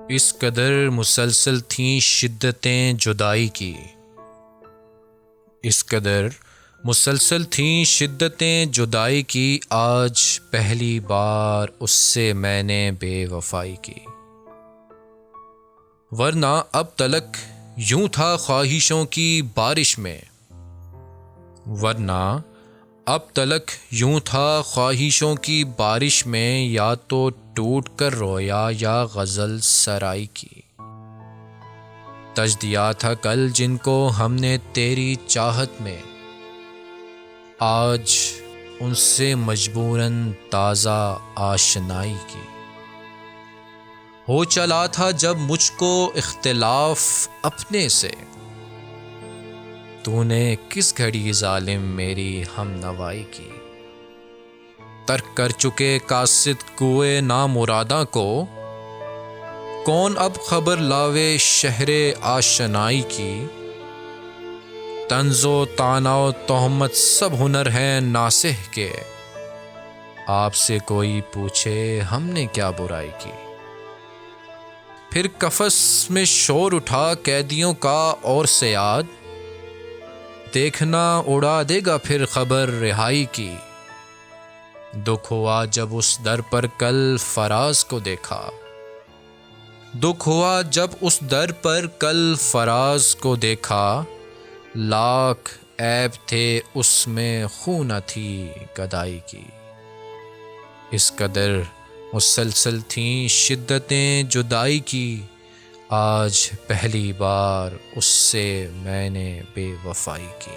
اس قدر مسلسل تھیں شدتیں جدائی کی، اس قدر مسلسل تھیں شدتیں جدائی کی، آج پہلی بار اس سے میں نے بے وفائی کی۔ ورنہ اب تلک یوں تھا خواہشوں کی بارش میں، ورنہ اب تلک یوں تھا خواہشوں کی بارش میں، یا تو ٹوٹ کر رویا یا غزل سرائی کی۔ تج دیا تھا کل جن کو ہم نے تیری چاہت میں، آج ان سے مجبوراً تازہ آشنائی کی۔ ہو چلا تھا جب مجھ کو اختلاف اپنے سے، تو نے کس گھڑی ظالم میری ہم نوائی کی۔ ترک کر چکے قاصد کوئے نامراداں کو، کون اب خبر لاوے شہر آشنائی کی۔ طنز و طعنہ و تہمت سب ہنر ہیں ناصح کے، آپ سے کوئی پوچھے ہم نے کیا برائی کی۔ پھر قفس میں شور اٹھا قیدیوں کا اور صیاد، دیکھنا اڑا دے گا پھر خبر رہائی کی۔ دکھ ہوا جب اس در پر کل فراز کو دیکھا، دکھ ہوا جب اس در پر کل فراز کو دیکھا، لاکھ عیب تھے اس میں خوں نہ تھی گدائی کی۔ اس قدر مسلسل تھیں شدتیں جدائی کی، آج پہلی بار اس سے میں نے بے وفائی کی۔